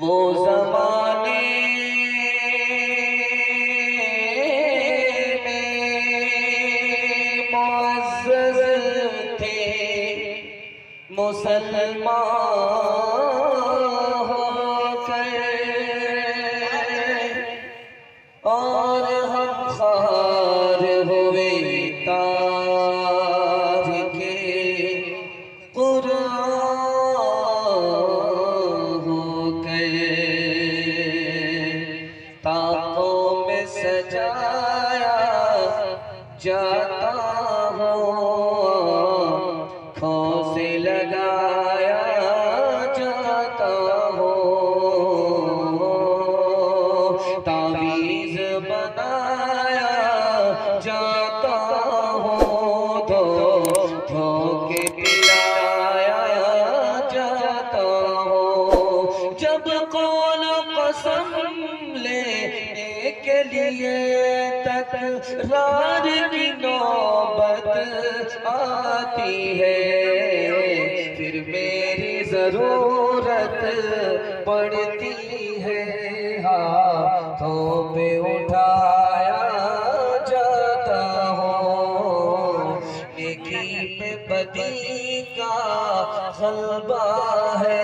वो ज़माने में मुअज़्ज़ज़ थे मुसलमान होकर और हम ख़ार हुए तारिके कुरान होकर ताक़ों में सजाया जाता हो आँखों से लगाया जाता हो तावीज़ बनाया जाता हो धो धो के पिलाया जाता हो जब कौन कसम लेने के लिए तकरार की नौबत आती है फिर मेरी ज़रूरत पड़ती है हाथों पे उठाया जाता हो नेकी पे बदी का गलबा है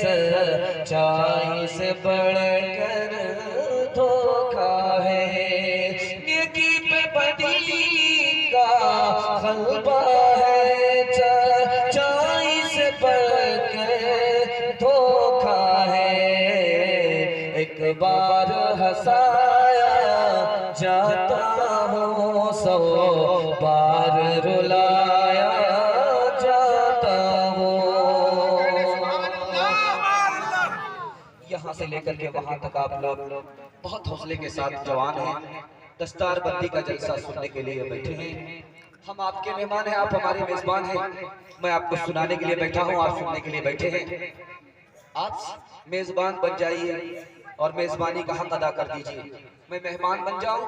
सच्चाई से बढ़कर धोखा है नेकी पे बदी का गलबा है सच्चाई से बढ़कर धोखा है एक बार हंसाया जाता हो 100 बार रुलाया जाता हो यहाँ से लेकर के वहाँ तक आप लोग बहुत हौसले के साथ जवान हैं दस्तार बंदी का जलसा सुनने के लिए बैठे हैं हम आपके मेहमान हैं आप हमारे मेजबान हैं मैं आपको सुनाने के लिए बैठा हूँ आप सुनने के लिए बैठे हैं आप मेजबान बन जाइए और मेजबानी का हक अदा कर दीजिए मैं मेहमान बन जाऊं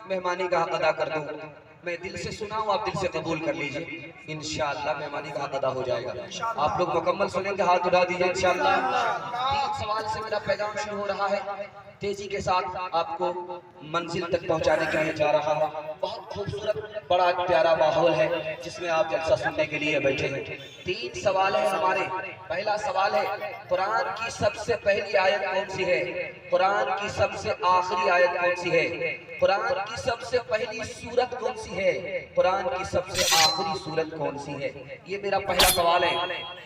मेहमानी का हक अदा कर दूं मैं दिल से सुनाऊं आप दिल से कबूल कर लीजिए इंशाअल्लाह मेहमानी का हक अदा हो जाएगा आप लोग मुकम्मल सुनेंगे हाथ उठा दीजिए इंशाअल्लाह 3 सवाल से मेरा पैगाम शुरू हो रहा है तेजी के साथ आपको मंजिल तक पहुंचाने के लिए जा रहा है बहुत खूबसूरत बड़ा प्यारा माहौल है जिसमें आप जलसा सुनने के लिए बैठे हैं 3 सवाल है हमारे पहला सवाल है कुरान की सबसे पहली आयत कौन सी है कुरान की सबसे आखिरी आयत कौन सी है कुरान की सबसे पहली सूरत कौन सी है कुरान की सबसे आखिरी सूरत कौन सी है ये मेरा पहला सवाल है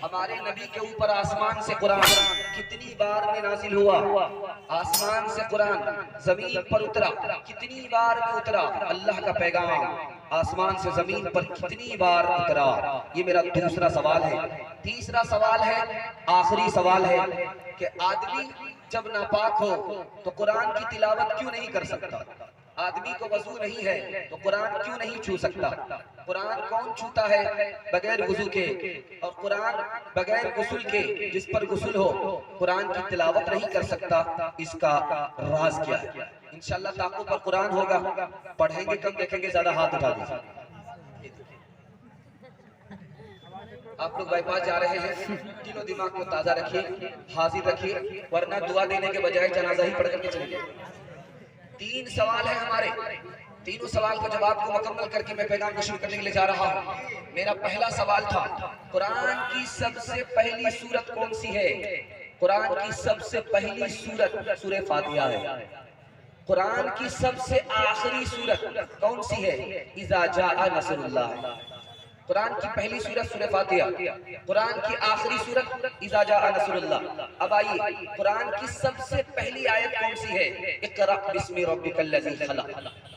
हमारे नबी के ऊपर आसमान से कुरान कितनी बार में नाजिल हुआ आसमान से कुरान जमीन पर उतरा कितनी बार में उतरा अल्लाह का पैगाम आसमान से जमीन पर कितनी बार उतरा ये मेरा दूसरा सवाल है तीसरा सवाल है आखिरी सवाल है कि आदमी जब नापाक हो तो कुरान की तिलावत क्यों नहीं कर सकता आदमी को वजू नहीं है तो कुरान क्यों नहीं छू सकता? कुरान कौन छूता है बगैर वजू के? और कुरान बगैर गुस्ल के, जिस पर गुस्ल हो, कुरान की तिलावत नहीं कर सकता। इसका राज क्या है? इंशाल्लाह ताक़ों पर कुरान होगा, पढ़ेंगे कम देखेंगे ज्यादा, हाथ उठा दीजिए। आप लोग बाईपास जा रहे हैं, दिलो दिमाग को ताजा रखिए, हाजिर रखिए, वरना दुआ देने के बजाय जनाजा ही पढ़ करके चलिए। 3 सवाल है हमारे, तीनों सवाल का जवाब को मुकम्मल करके मैं पैगाम को शुरू करने के लिए जा रहा हूँ। मेरा पहला सवाल था, कुरान की सबसे पहली सूरत कौन सी है? कुरान की सबसे पहली सूरत सूरह फातिहा है। कुरान की सबसे आखिरी सूरत कौन सी है? इज़ा जाअ नसरुल्लाह। कुरान की पहली सूरत सूरह फातिहा, कुरान की आखिरी सूरत इज़ा जाअ नसरुल्लाह। अब आइए, कुरान की सबसे पहली आयत कौन सी है? इक़रा बिस्मि रब्बिकल्लज़ी खलक़।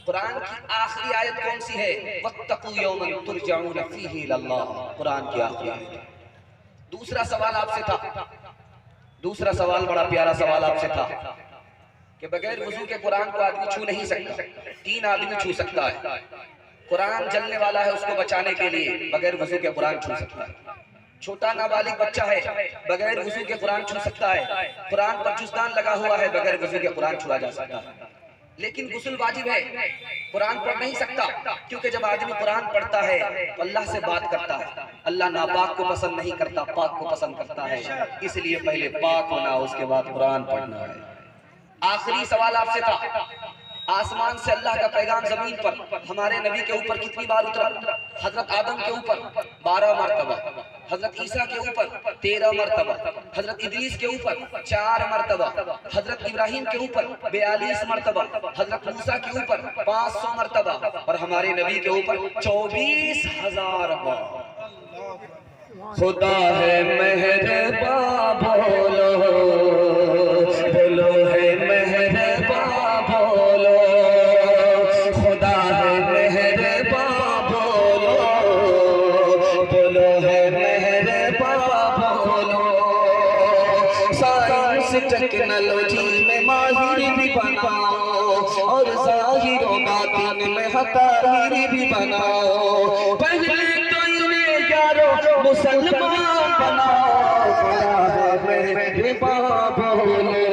कुरान की आखिरी आयत कौन सी है? वत्तक़ू यौमन तुरजऊन फ़ीही इलल्लाह। कुरान की आखिरी आयत। दूसरा सवाल आपसे था, दूसरा सवाल बड़ा प्यारा सवाल आपसे था कि बगैर वजू के कुरान को आदमी छू नहीं सकता। 3 आदमी छू सकता है। कुरान जलने वाला है, उसको बचाने के लिए बगैर वजू के कुरान छू सकता है। छोटा नाबालिग बच्चा है, बगैर वजू के कुरान छू सकता है। कुरान पर चुस्तान लगा हुआ है, बगैर वजू के कुरान छुआ जा सकता है। लेकिन गुस्ल वाजिब है, कुरान पढ़ नहीं सकता, क्योंकि जब आदमी कुरान पढ़ता है तो अल्लाह से बात करता है। अल्लाह नापाक को पसंद नहीं करता, पाक को पसंद करता है, इसलिए पहले पाक होना, उसके बाद कुरान पढ़ना है। आखिरी सवाल आपसे था, आसमान से अल्लाह का पैगाम जमीन पर हमारे नबी के ऊपर कितनी बार उतरा? हजरत आदम के ऊपर 12 मरतबा, हजरत ईसा के ऊपर 13 मरतबा, हजरत इदरीस के ऊपर 4 मरतबा, हजरत इब्राहिम के ऊपर 42 मरतबा, हजरत मूसा के ऊपर 500 मरतबा, और हमारे नबी के ऊपर 24,000 बार। खुदा है मेहरबान, बोलो बोलो है मेहरबान, बोलो खुदा है मेहरबान, बोलो बोलो है मेहरबान, बोलो। साइंस टेक्नोलॉजी में माहिर भी बनाओ और ज़ाहिर व बातिन में हक़ाइर भी बनाओ। पहले तो इन्हें यारो मुसलमान बनाओ। खुदा है मेहरबान, बोलो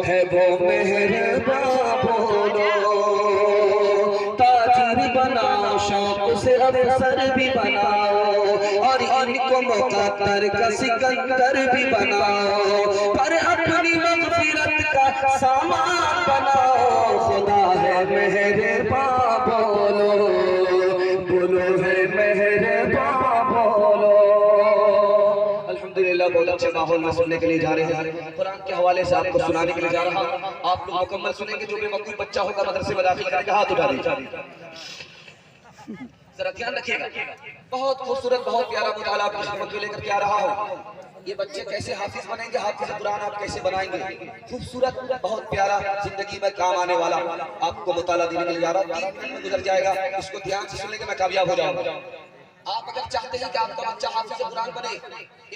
है वो मेहरबान, बोलो। ताजिर बनाओ, शौक से अफसर भी बनाओ, और इनको मुक़द्दर का सिकंदर भी बनाओ, पर अपनी मग़फ़िरत का सामान बनाओ। खुदा है मेहरबान, बोलो बोलो है मेहरबान, बोलो। अल्हम्दुलिल्लाह, बहुत अच्छे माहौल में सुनने के लिए जा रहे हैं। कुरान के हवाले से आपको सुनाने के लिए जा रहा हूं। आप लोग मुकम्मल सुनेंगे। जो बेवकूफ बच्चा होगा मदरसे में दाखिल करेगा, हाथ उठा दीजिए, जरा ध्यान रखिएगा। बहुत खूबसूरत, बहुत प्यारा मुताला आपकी खिदमत में लेकर के आ रहा हूँ। ये बच्चे कैसे हाफिज बनेंगे, हाफिज कुरान आप कैसे बनाएंगे? खूबसूरत, बहुत प्यारा, जिंदगी में काम आने वाला आपको मुताला देने के लिए जा रहा हूँ। 3 दिन में गुजर जाएगा, इसको ध्यान से सुनेंगे, मैं कामयाब हो जाऊंगा। आप अगर चाहते हैं कि आपका बच्चा हाफिज कुरान बने,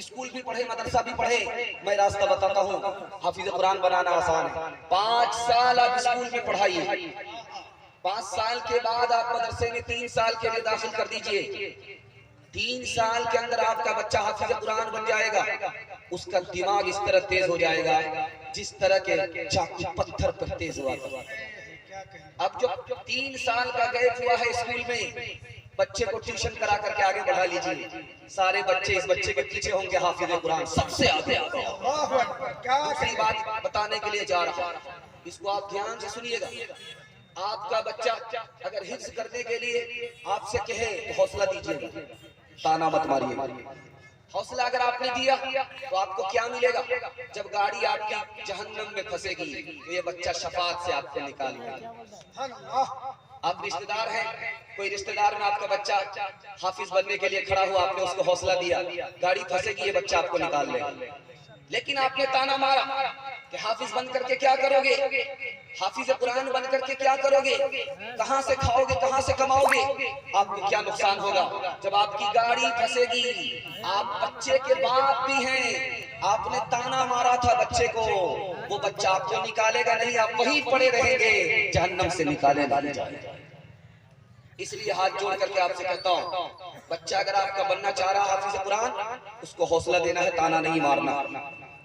स्कूल भी पढ़े, मदरसा भी पढ़े, मैं रास्ता बताता हूँ। हाफिज कुरान बनाना आसान है। 5 साल आप स्कूल में पढ़ाइए, 5 साल के बाद आप मदरसे में 3 साल के लिए दाखिल कर दीजिए। 3 साल के अंदर आपका बच्चा हाफिज कुरान बन जाएगा। उसका दिमाग इस तरह तेज हो जाएगा जिस तरह के चाकू पत्थर पर तेज हुआ। अब जो 3 साल का गैप हुआ है स्कूल में, बच्चे को ट्यूशन करा करके आगे बढ़ा लीजिए। सारे बच्चे इस बच्चे के पीछे होंगे, हाफिज कुरान सबसे आगे आ गया। दूसरी बात बताने के लिए जा रहा हूं, इसको आप ध्यान से सुनिएगा। आपका बच्चा अगर हिफ्ज करने के लिए आपसे कहे तो हौसला दीजिएगा, ताना मत मारिए। हौसला अगर आपने दिया तो आपको क्या मिलेगा? जब गाड़ी आपकी जहन्नम में फंसेगी तो ये बच्चा शफाअत से आपको निकालेगा। आप रिश्तेदार हैं, कोई रिश्तेदार में आपका बच्चा हाफिज बनने के लिए खड़ा हुआ, आपने उसको हौसला दिया, गाड़ी फंसेगी ये बच्चा आपको निकाल लेगा। लेकिन आपने ताना मारा कि हाफिज बन करके क्या करोगे, हाफिज कुरान बन करके क्या करोगे, कहां से खाओगे, कहां से कमाओगे? आपको क्या नुकसान होगा? जब आपकी गाड़ी फंसेगी, आप बच्चे के बाप भी हैं, आपने ताना मारा था बच्चे को, वो बच्चा आपको निकालेगा नहीं, आप वहीं पड़े रहेंगे, जहन्नम से निकाले नहीं जाएगा। इसलिए हाथ जोड़ करके आपसे कहता हूँ, बच्चा अगर आपका बनना चाह रहा है हाफिज कुरान, उसको हौसला देना है, ताना नहीं मारना।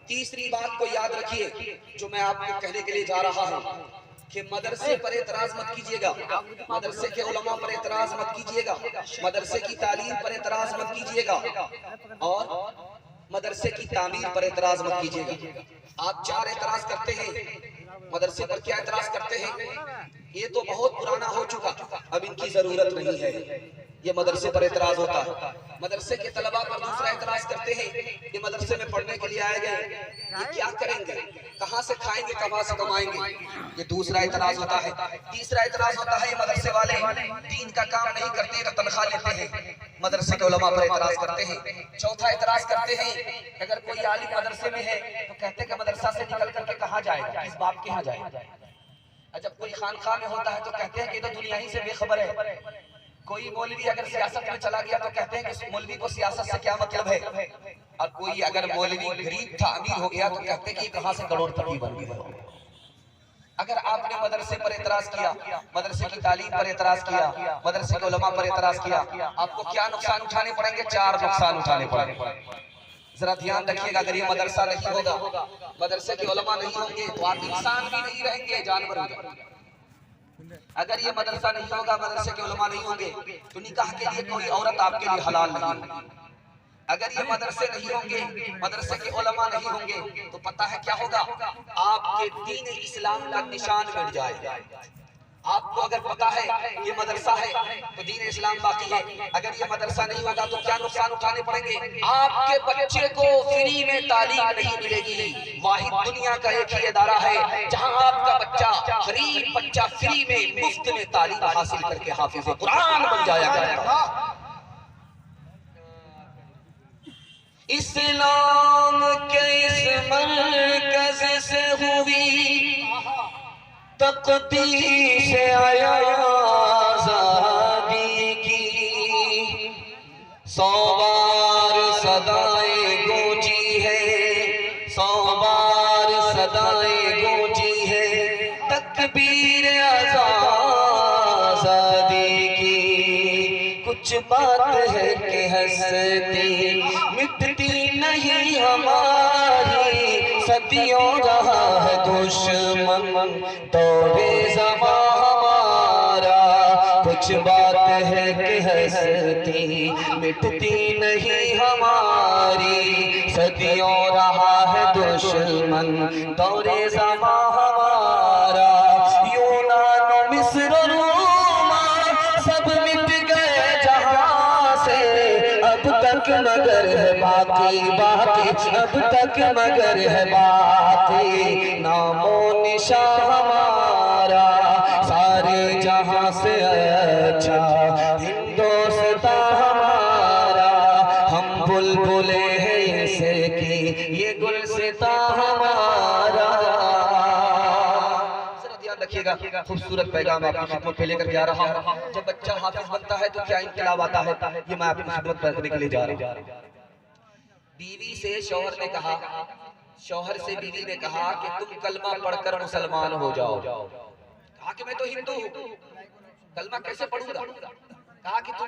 तीसरी बात को याद रखिए जो मैं आपको कहने के लिए जा रहा हूँ कि मदरसे पर एतराज मत कीजिएगा, मदरसे के उलमा पर एतराज मत कीजिएगा, मदरसे की तालीम पर एतराज मत कीजिएगा, और मदरसे की तामीर पर एतराज मत कीजिएगा। आप चार एतराज करते हैं, मदरसे पर क्या एतराज करते हैं? ये तो बहुत पुराना हो चुका, अब इनकी जरूरत नहीं है, ये मदरसे पर एतराज होता है। मदरसे के तलबा पर दूसरा एतराज करते हैं, ये मदरसे में पढ़ने के लिए आए गए, ये क्या करेंगे, कहाँ से खाएंगे, कहाँ से कमाएंगे, ये दूसरा एतराज होता है। तीसरा एतराज होता है, ये मदरसे वाले दीन का काम नहीं करते तो तनख्वाह लेते हैं, मदरसे के उलमा पर एतराज करते हैं। चौथा एतराज करते हैं, अगर कोई आलिम मदरसे में है तो कहते हैं कि मदरसा से निकल करके कहाँ जाएगा, किस बाप के यहाँ जाएगा। जब कोई खानखाह में होता है तो कहते हैं कि तो दुनिया ही से बेखबर है। कोई मौलवी अगर सियासत में चला गया तो कहते हैं कि मौलवी को सियासत से क्या मतलब है। और कोई अगर मौलवी गरीब था अमीर हो गया तो कहते हैं कि कहां से करोड़पति बन गया। अगर आपने मदरसे पर एतराज किया, मदरसे की तालीम पर एतराज किया, मदरसे के उलमा पर एतराज किया, आपको क्या नुकसान उठाने पड़ेंगे? चार नुकसान उठाने पड़ेंगे। जरा ध्यान रखिएगा, अगर ये मदरसा नहीं होगा, मदरसे के उलमा नहीं होंगे तो आप इंसान भी नहीं रहेंगे, जानवर हो जाएंगे। अगर ये मदरसा नहीं होगा, मदरसे के उलमा नहीं होंगे तो निकाह के लिए कोई औरत आपके लिए हलाल नहीं होगी। अगर ये मदरसे नहीं होंगे, मदरसे के उलमा नहीं होंगे तो पता है क्या होगा? आपके दीन इस्लाम का निशान मिट जाएगा। आपको अगर पता है ये मदरसा है तो दीन इस्लाम बाकी है, अगर ये मदरसा नहीं होगा तो क्या नुकसान उठाने पड़ेंगे? आपके बच्चे को फ्री में तालीम नहीं मिलेगी। वाहिद दुनिया का एक ही इदारा है जहां आपका बच्चा, गरीब बच्चा, फ्री में मुफ्त में तालीम हासिल करके हाफिज कुरान बन जाएगा। इस्लाम के इस मरकज से हुई तक़दीस आज़ादी की, 100 बार सदाएं गूंजी है, 100 बार सदाएं गूंजी है, तकबीर आज़ादी की। कुछ बात है कि हंसती मिटती नहीं हमारी, सदियों रहा है दुश्मन तौरे ज़मां हमारा। कुछ बात है कि हंसती मिटती नहीं हमारी, सदियों रहा है दुश्मन तौरे ज़मां हमारा। यूनान मिस्र रोमा सब मिट गए जहां से, अब तक मगर है बाकी बाकी, अब तक मगर है बाकी, नामो निशान हमारा सारे जहां से अच्छा हिंदुस्तान हमारा। हम बुलबुले हैं इसे की ये गुलसितां हमारा। रखिएगा, खूबसूरत पैगाम आपकी खिदमत में लेकर के आ रहा हूं। जब बच्चा हाफिज बनता है तो क्या इनकलाब आता है, ये मैं आपकी खिदमत में रखने के लिए जा रहा हूं। बीवी से शौहर ने कहा, शौहर से बीवी ने कहा कि तुम कलमा पढ़कर मुसलमान हो जाओ। कहा कि मैं तो हिंदू हूं, कलमा कैसे पढ़ूंगा? कहा कि तुम